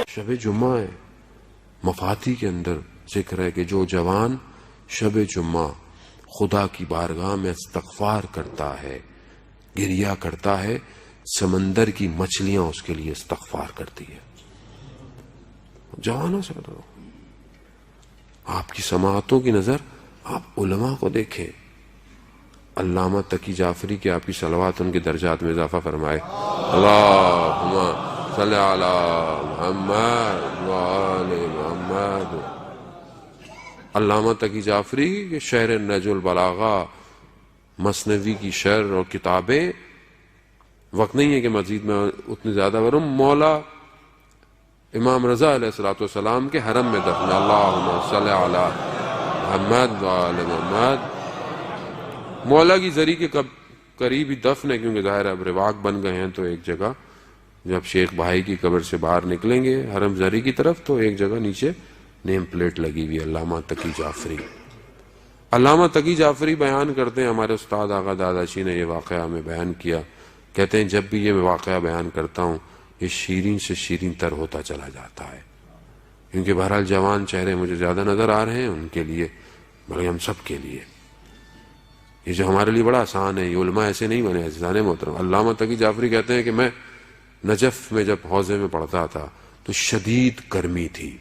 شب جمعہ ہے، مفاتی کے اندر ذکر ہے کہ جو جوان شب جمعہ خدا کی بارگاہ میں استغفار کرتا ہے، گریہ کرتا ہے، سمندر کی مچھلیاں اس کے لیے استغفار کرتی ہے. جوانوں سے کرو. آپ کی سماعتوں کی نظر آپ علماء کو دیکھیں. علامہ تقی جعفری کی آپ کی صلوات ان کے درجات میں اضافہ فرمائے. اللہم صلی علی محمد وآل محمد. علامہ تقی جعفری کے شرح نہج البلاغہ، مثنوی کی شرح اور کتابیں، وقت نہیں ہے کہ مزید میں اتنی زیادہ کروں. مولا امام رضا علیہ الصلوۃ والسلام کے حرم میں دفن. اللہم صلی علی محمد وآل محمد. مولا کی زری کے قریب ہی دفن ہے، کیونکہ ظاہر اب رواق بن گئے ہیں. تو ایک جگہ جب شیخ بھائی کی قبر سے باہر نکلیں گے حرم زری کی طرف، تو ایک جگہ نیچے نیم پلیٹ لگی ہوئی علامہ تقی جعفری. علامہ تقی جعفری بیان کرتے ہیں، ہمارے استاد آغا داداشی نے یہ واقعہ ہمیں بیان کیا. کہتے ہیں جب بھی یہ واقعہ بیان کرتا ہوں یہ شیرین سے شیرین تر ہوتا چلا جاتا ہے، کیونکہ بہرحال جوان چہرے مجھے زیادہ نظر آ رہے ہیں ان کے لیے، بلکہ ہم سب کے لیے. یہ جو ہمارے لیے بڑا آسان ہے، یہ علماء ایسے نہیں بنے. عزیزان محترم، علامہ تقی جعفری کہتے ہیں کہ میں نجف میں جب حوزے میں پڑھتا تھا تو شدید گرمی تھی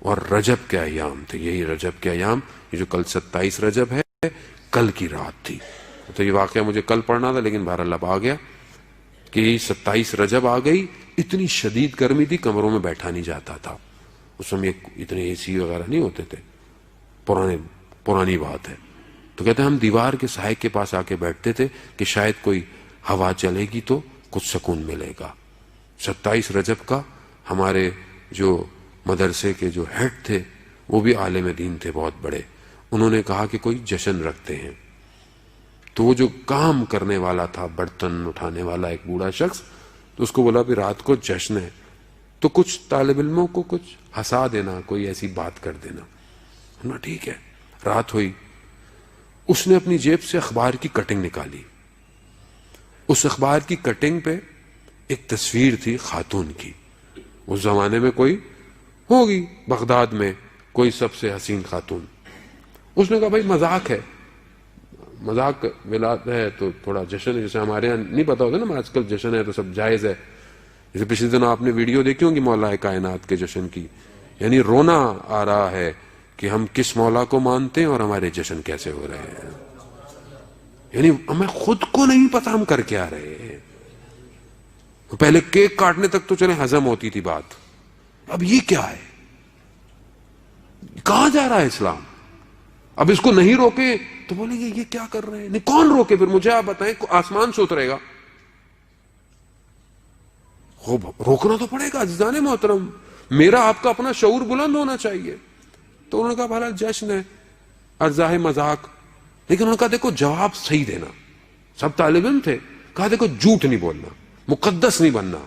اور رجب کے ایام تھے. یہی رجب کے ایام، یہ جو کل 27 رجب ہے، کل کی رات تھی. تو یہ واقعہ مجھے کل پڑھنا تھا، لیکن بہرحال اب آ گیا کہ 27 رجب آ گئی. اتنی شدید گرمی تھی، کمروں میں بیٹھا نہیں جاتا تھا. اس میں اتنے اے سی وغیرہ نہیں ہوتے تھے، پرانی بات ہے. تو کہتے ہیں ہم دیوار کے سائے کے پاس آ کے بیٹھتے تھے کہ شاید کوئی ہوا چلے گی تو کچھ سکون ملے گا. 27 رجب کا ہمارے جو مدرسے کے جو ہیڈ تھے وہ بھی عالم دین تھے بہت بڑے. انہوں نے کہا کہ کوئی جشن رکھتے ہیں. تو وہ جو کام کرنے والا تھا، برتن اٹھانے والا ایک بوڑھا شخص، تو اس کو بولا بھی رات کو جشن ہے تو کچھ طالب علموں کو کچھ ہنسا دینا، کوئی ایسی بات کر دینا. انہوں نے ٹھیک ہے. رات ہوئی، اس نے اپنی جیب سے اخبار کی کٹنگ نکالی. اس اخبار کی کٹنگ پہ ایک تصویر تھی خاتون کی. اس زمانے میں کوئی ہوگی بغداد میں کوئی سب سے حسین خاتون. اس نے کہا بھائی مذاق ہے، مذاق ولاد ہے تو تھوڑا جشن ہے. جیسے ہمارے یہاں نہیں پتا ہوتا نا آج کل جشن ہے تو سب جائز ہے. جیسے پچھلے دنوں آپ نے ویڈیو دیکھی ہوگی مولا کائنات کے جشن کی. یعنی رونا آ رہا ہے کہ ہم کس مولا کو مانتے ہیں اور ہمارے جشن کیسے ہو رہے ہیں. یعنی ہمیں خود کو نہیں پتا ہم کر کے آ رہے ہیں. پہلے کیک کاٹنے تک تو چلے ہضم ہوتی تھی بات، اب یہ کیا ہے؟ کہاں جا رہا ہے اسلام؟ اب اس کو نہیں روکے تو بولیں گے یہ کیا کر رہے ہیں. نہیں، کون روکے پھر؟ مجھے آپ بتائیں، آسمان سے اترے گا؟ خوب روکنا تو پڑے گا. عزیزان محترم، میرا آپ کا اپنا شعور بلند ہونا چاہیے. تو انہوں نے کہا بھلا جشن ہے، ارزاہ مذاق. لیکن انہوں نے کہا دیکھو جواب صحیح دینا. سب طالب علم تھے. کہا دیکھو جھوٹ نہیں بولنا، مقدس نہیں بننا،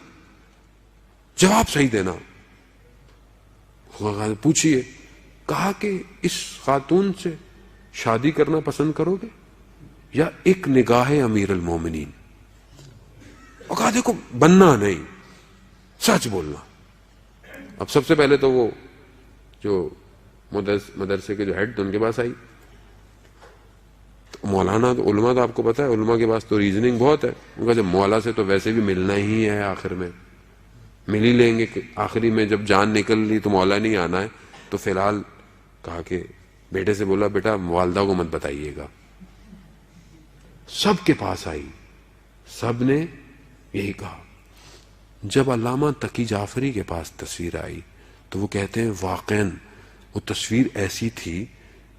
جواب صحیح دینا. پوچھئے. کہا کہ اس خاتون سے شادی کرنا پسند کرو گے یا ایک نگاہ امیر المومنین؟ اور کہا دیکھو بننا نہیں، سچ بولنا. اب سب سے پہلے تو وہ جو مدرسے کے جو ہیڈ تھے ان کے پاس آئی. مولانا تو علماء تو آپ کو پتا ہے، علماء کے پاس تو ریزننگ بہت ہے. ان کا جب مولا سے تو ویسے بھی ملنا ہی ہے، آخر میں مل ہی لیں گے. آخری میں جب جان نکل لی تو مولا نہیں آنا ہے. تو فی الحال کہا کہ بیٹے سے بولا بیٹا والدہ کو مت بتائیے گا. سب کے پاس آئی، سب نے یہی کہا. جب علامہ تقی جعفری کے پاس تصویر آئی تو وہ کہتے ہیں واقعاً وہ تصویر ایسی تھی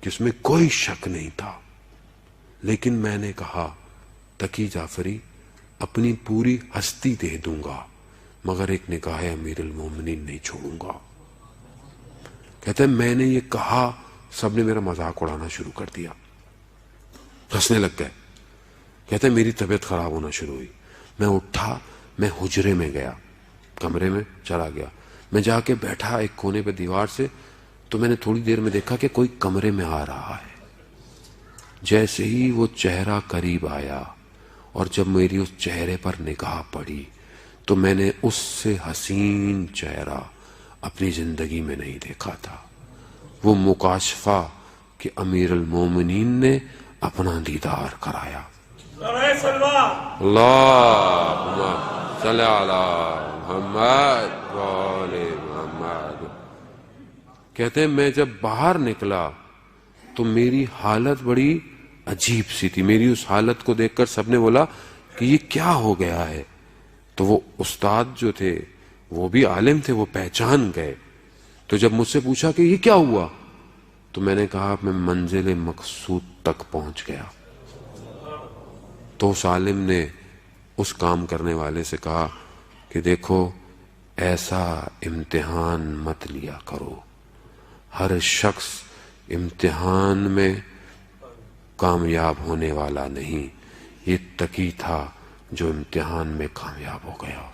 کہ اس میں کوئی شک نہیں تھا. لیکن میں نے کہا تقی جعفری اپنی پوری ہستی دے دوں گا مگر ایک نگاہ امیر المومنین نہیں چھوڑوں گا. کہتے ہیں میں نے یہ کہا، سب نے میرا مذاق اڑانا شروع کر دیا، ہنسنے لگ گئے. کہتے ہیں میری طبیعت خراب ہونا شروع ہوئی. میں اٹھا، میں حجرے میں گیا، کمرے میں چلا گیا. میں جا کے بیٹھا ایک کونے پہ دیوار سے. تو میں نے تھوڑی دیر میں دیکھا کہ کوئی کمرے میں آ رہا ہے. جیسے ہی وہ چہرہ قریب آیا اور جب میری اس چہرے پر نگاہ پڑی تو میں نے اس سے حسین چہرہ اپنی زندگی میں نہیں دیکھا تھا. وہ مکاشفہ کہ امیر المومنین نے اپنا دیدار کرایا. اللہم صلی علی محمد وآل محمد. کہتے ہیں میں جب باہر نکلا تو میری حالت بڑی عجیب سی تھی. میری اس حالت کو دیکھ کر سب نے بولا کہ یہ کیا ہو گیا ہے. تو وہ استاد جو تھے وہ بھی عالم تھے, وہ پہچان گئے. تو جب مجھ سے پوچھا کہ یہ کیا ہوا, تو میں نے کہا میں منزل مقصود تک پہنچ گیا. تو اس عالم نے اس کام کرنے والے سے کہا کہ دیکھو ایسا امتحان مت لیا کرو, ہر شخص امتحان میں کامیاب ہونے والا نہیں. یہ تقی تھا جو امتحان میں کامیاب ہو گیا.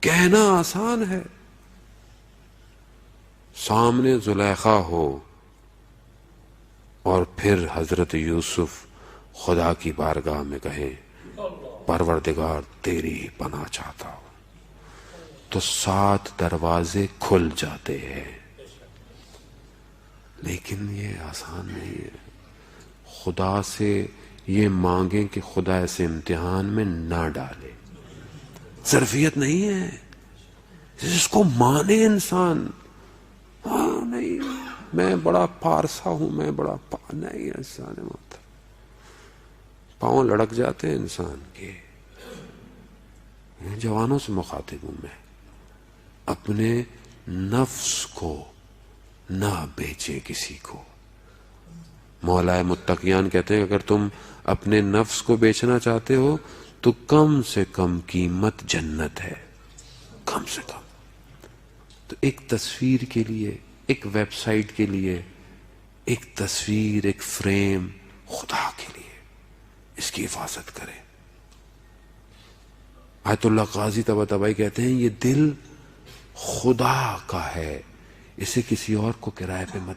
کہنا آسان ہے, سامنے زلیخا ہو اور پھر حضرت یوسف خدا کی بارگاہ میں کہیں پروردگار تیری ہی پناہ چاہتا ہوں, تو 7 دروازے کھل جاتے ہیں. لیکن یہ آسان نہیں ہے. خدا سے یہ مانگیں کہ خدا ایسے امتحان میں نہ ڈالے, ظرفیت نہیں ہے. جس کو مانے انسان, ہاں نہیں میں بڑا پارسا ہوں, میں بڑا نہیں, انسان ہوتا پاؤں لڑک جاتے ہیں انسان کے. جوانوں سے مخاطب ہوں میں, اپنے نفس کو نہ بیچے کسی کو. مولا متقیان کہتے ہیں اگر تم اپنے نفس کو بیچنا چاہتے ہو تو کم سے کم قیمت جنت ہے, کم سے کم. تو ایک تصویر کے لیے, ایک ویب سائٹ کے لیے, ایک تصویر, ایک فریم, خدا کے لیے اس کی حفاظت کریں. آیت اللہ قاضی طباطبائی کہتے ہیں یہ دل خدا کا ہے, اسے کسی اور کو کرائے پہ مت